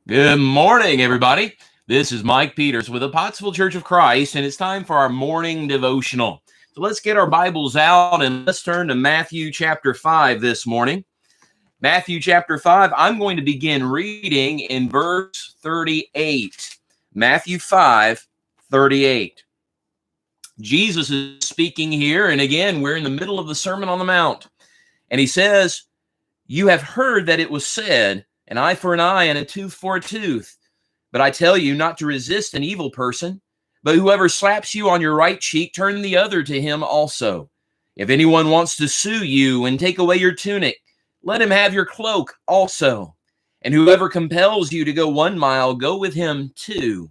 Good morning, everybody. This is Mike Peters with the Pottsville Church of Christ, and it's time for our morning devotional. So let's get our Bibles out and let's turn to Matthew chapter 5 this morning. Matthew chapter 5, I'm going to begin reading in verse 38. Matthew 5:38. Jesus is speaking here, and again, we're in the middle of the Sermon on the Mount. And he says, "You have heard that it was said, an eye for an eye and a tooth for a tooth. But I tell you not to resist an evil person, but whoever slaps you on your right cheek, turn the other to him also. If anyone wants to sue you and take away your tunic, let him have your cloak also. And whoever compels you to go 1 mile, go with him 2.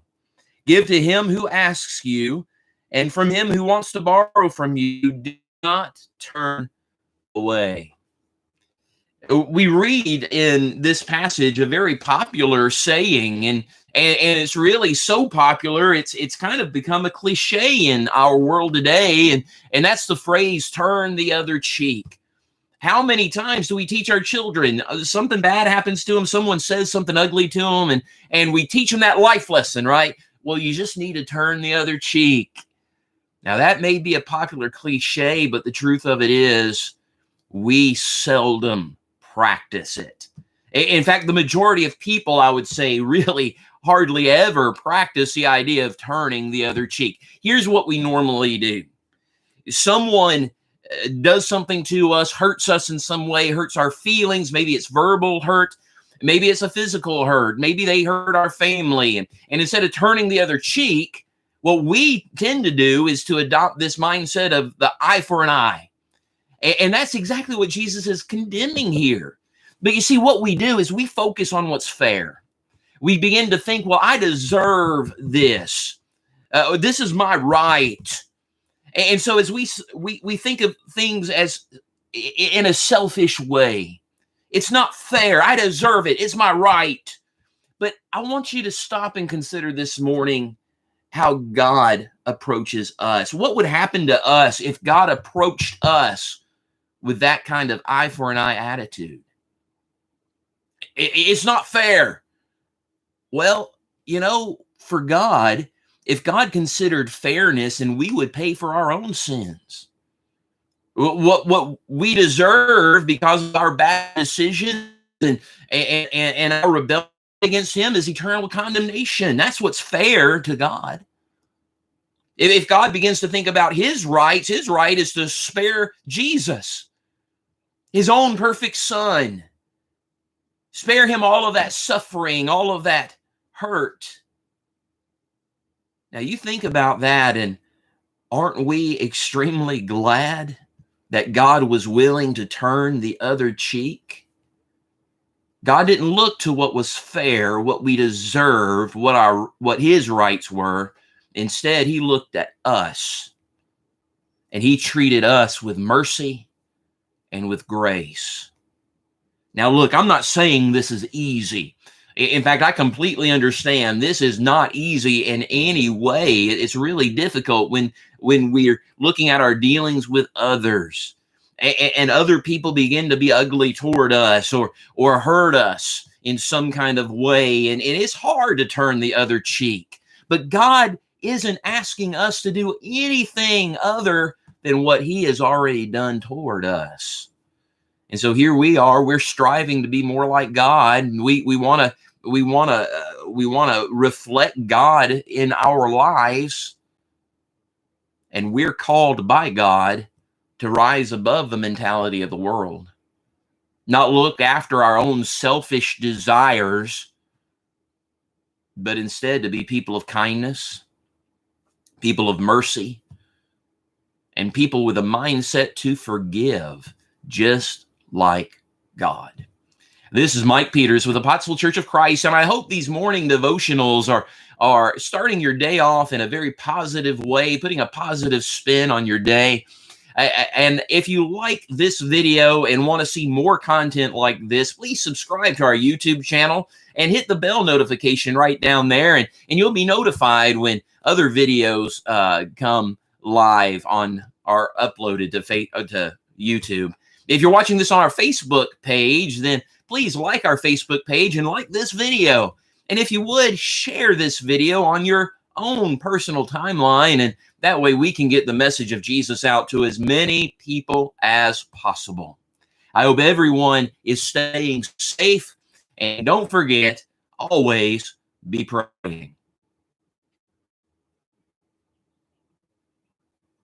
Give to him who asks you, and from him who wants to borrow from you, do not turn away." We read in this passage a very popular saying, and it's really so popular, it's kind of become a cliche in our world today, and that's the phrase, turn the other cheek. How many times do we teach our children something bad happens to them, someone says something ugly to them, and we teach them that life lesson, right? Well, you just need to turn the other cheek. Now, that may be a popular cliche, but the truth of it is we seldom practice it. In fact, the majority of people, I would say, really hardly ever practice the idea of turning the other cheek. Here's what we normally do. Someone does something to us, hurts us in some way, hurts our feelings. Maybe it's verbal hurt. Maybe it's a physical hurt. Maybe they hurt our family. And instead of turning the other cheek, what we tend to do is to adopt this mindset of the eye for an eye. And that's exactly what Jesus is condemning here. But you see, what we do is we focus on what's fair. We begin to think, well, I deserve this. This is my right. And so as we think of things as in a selfish way, it's not fair. I deserve it. It's my right. But I want you to stop and consider this morning how God approaches us. What would happen to us if God approached us with that kind of eye for an eye attitude? It's not fair. Well, for God, if God considered fairness, and we would pay for our own sins. What we deserve because of our bad decisions and our rebellion against him is eternal condemnation. That's what's fair to God. If God begins to think about his rights, his right is to spare Jesus, his own perfect son. Spare him all of that suffering, all of that hurt. Now you think about that, and aren't we extremely glad that God was willing to turn the other cheek? God didn't look to what was fair, what we deserved, what his rights were. Instead, he looked at us, and he treated us with mercy and with grace. Now, look, I'm not saying this is easy. In fact, I completely understand this is not easy in any way. It's really difficult when we're looking at our dealings with others, and other people begin to be ugly toward us or hurt us in some kind of way. And it is hard to turn the other cheek. But God isn't asking us to do anything other than what he has already done toward us. And so here we are, we're striving to be more like God. We want to reflect God in our lives. And we're called by God to rise above the mentality of the world. Not look after our own selfish desires, but instead to be people of kindness, people of mercy, and people with a mindset to forgive, just like God. This is Mike Peters with the Pottsville Church of Christ, and I hope these morning devotionals are starting your day off in a very positive way, putting a positive spin on your day. And if you like this video and want to see more content like this, please subscribe to our YouTube channel and hit the bell notification right down there, and you'll be notified when other videos come live on are uploaded to YouTube. If you're watching this on our Facebook page, then please like our Facebook page and like this video. And if you would, share this video on your own personal timeline, and that way we can get the message of Jesus out to as many people as possible. I hope everyone is staying safe, and don't forget, always be praying.